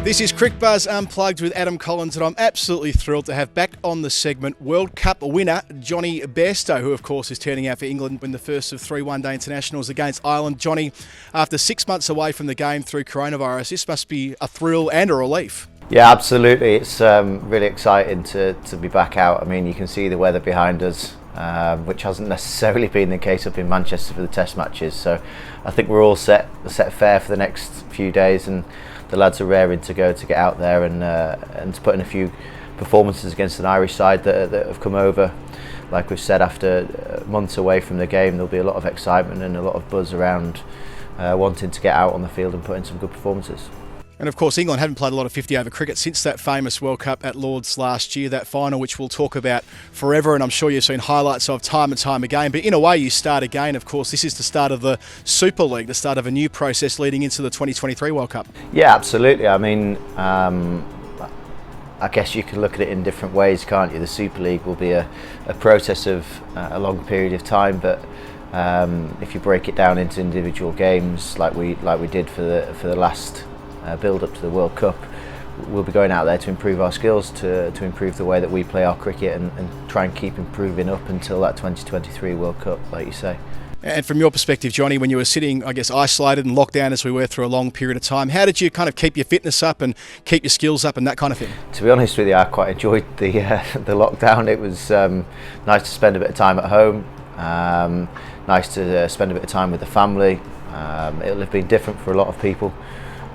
This is Cricbuzz Unplugged with Adam Collins, and I'm absolutely thrilled to have back on the segment World Cup winner Jonny Bairstow, who of course is turning out for England in the first of 3 one-day internationals against Ireland. Jonny, after 6 months away from the game through coronavirus, this must be a thrill and a relief. Yeah, absolutely. It's really exciting to be back out. I mean, you can see the weather behind us, which hasn't necessarily been the case up in Manchester for the test matches. So I think we're all set fair for the next few days, and the lads are raring to go to get out there and to put in a few performances against an Irish side that have come over. Like we've said, after months away from the game, there'll be a lot of excitement and a lot of buzz around wanting to get out on the field and put in some good performances. And of course, England haven't played a lot of 50-over cricket since that famous World Cup at Lord's last year, that final which we'll talk about forever, and I'm sure you've seen highlights of time and time again. But in a way, you start again. Of course, this is the start of the Super League, the start of a new process leading into the 2023 World Cup. Yeah, absolutely. I mean, I guess you can look at it in different ways, can't you? The Super League will be a process of a long period of time, but if you break it down into individual games, like we did for the last build up to the World Cup, we'll be going out there to improve our skills, to improve the way that we play our cricket, and try and keep improving up until that 2023 World Cup, like you say. And from your perspective, Jonny, when you were sitting, I guess, isolated and locked down as we were through a long period of time, how did you kind of keep your fitness up and keep your skills up and that kind of thing? To be honest with you, I quite enjoyed the lockdown. It was nice to spend a bit of time at home, nice to spend a bit of time with the family. It'll have been different for a lot of people.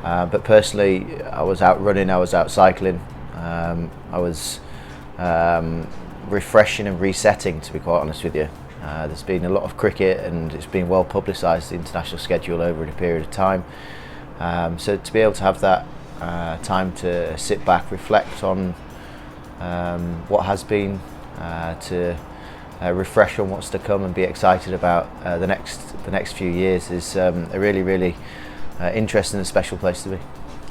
But personally, I was out running, I was out cycling, I was refreshing and resetting, to be quite honest with you. There's been a lot of cricket and it's been well publicised, the international schedule, over a period of time. So to be able to have that time to sit back, reflect on what has been, to refresh on what's to come and be excited about the next few years is a really interesting and special place to be.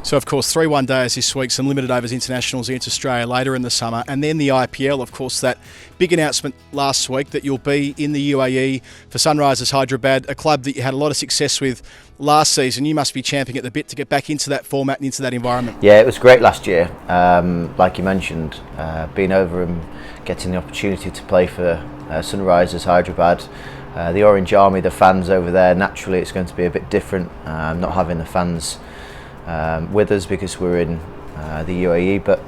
So of course 3 one-days this week, some limited overs internationals against Australia later in the summer, and then the IPL, of course, that big announcement last week that you'll be in the UAE for Sunrisers Hyderabad, a club that you had a lot of success with last season. You must be champing at the bit to get back into that format and into that environment. Yeah, it was great last year. Like you mentioned, being over and getting the opportunity to play for Sunrisers Hyderabad. The Orange Army, the fans over there, naturally it's going to be a bit different, not having the fans with us because we're in the UAE, but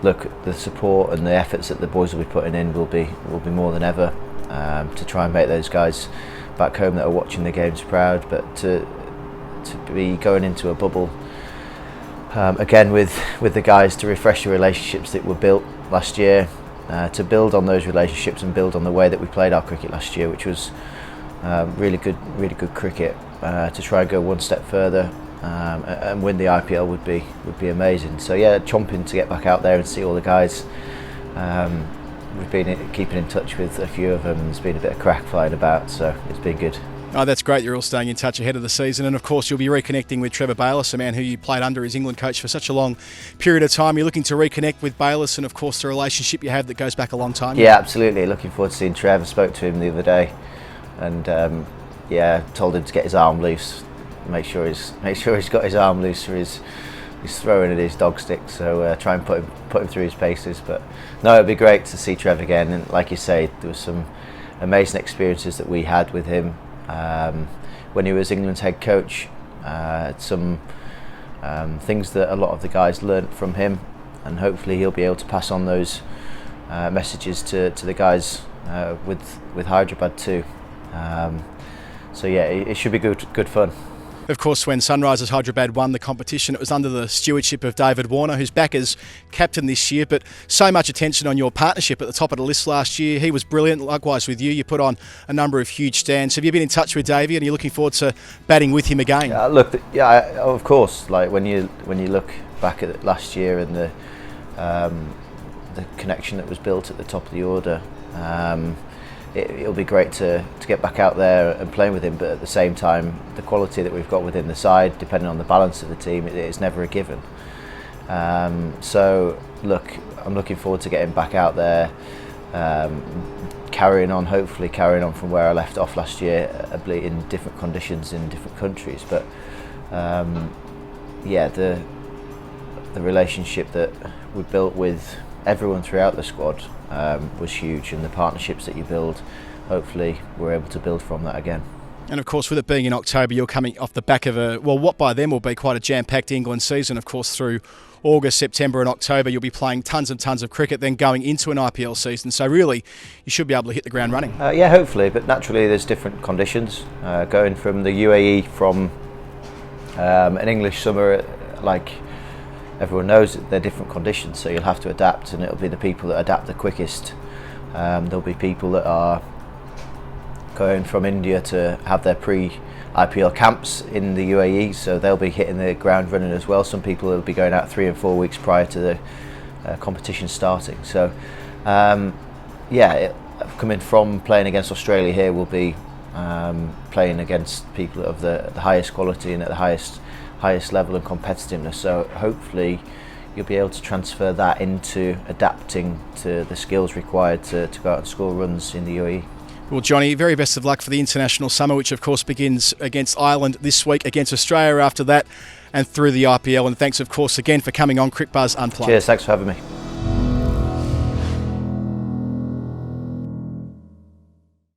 look, the support and the efforts that the boys will be putting in will be more than ever to try and make those guys back home that are watching the games proud. But to be going into a bubble again with the guys, to refresh the relationships that were built last year, to build on those relationships and build on the way that we played our cricket last year, which was really good cricket, to try and go one step further and win the IPL would be amazing. So yeah, chomping to get back out there and see all the guys. We've been keeping in touch with a few of them, and there's been a bit of crack flying about, so it's been good. Oh, that's great. You're all staying in touch ahead of the season. And of course, you'll be reconnecting with Trevor Bayliss, a man who you played under as England coach for such a long period of time. You're looking to reconnect with Bayliss and, of course, the relationship you have that goes back a long time. Yeah, absolutely. Looking forward to seeing Trevor. Spoke to him the other day and, told him to get his arm loose. Make sure he's got his arm loose for his throwing at his dog stick. So try and put him through his paces. But no, it'd be great to see Trevor again. And like you say, there was some amazing experiences that we had with him. When he was England's head coach, some things that a lot of the guys learnt from him, and hopefully he'll be able to pass on those messages to the guys with Hyderabad too. So yeah, it should be good fun. Of course, when Sunrisers Hyderabad won the competition, it was under the stewardship of David Warner, who's back as captain this year, but so much attention on your partnership at the top of the list last year. He was brilliant. Likewise with you. You put on a number of huge stands. Have you been in touch with Davey, and are you looking forward to batting with him again? Of course. Like when you look back at last year and the connection that was built at the top of the order, it'll be great to get back out there and playing with him, but at the same time, the quality that we've got within the side, depending on the balance of the team, it's never a given. So look, I'm looking forward to getting back out there, hopefully carrying on from where I left off last year, in different conditions in different countries. But the relationship that we built with everyone throughout the squad was huge, and the partnerships that you build, hopefully we're able to build from that again. And of course, with it being in October, you're coming off the back of what by then will be quite a jam-packed England season. Of course, through August, September and October, you'll be playing tons and tons of cricket, then going into an IPL season. So really, you should be able to hit the ground running. Yeah, hopefully, but naturally there's different conditions. Going from the UAE, from an English summer, like everyone knows, they're different conditions, so you'll have to adapt, and it'll be the people that adapt the quickest. There'll be people that are going from India to have their pre-IPL camps in the UAE, so they'll be hitting the ground running as well. Some people will be going out 3 and 4 weeks prior to the competition starting. So coming from playing against Australia here, will be playing against people of the highest quality and at the highest level and competitiveness. So hopefully you'll be able to transfer that into adapting to the skills required to go out and score runs in the UAE. Well, Jonny, very best of luck for the international summer, which of course begins against Ireland this week, against Australia after that, and through the IPL. And thanks, of course, again for coming on Cricbuzz Unplugged. Cheers, thanks for having me.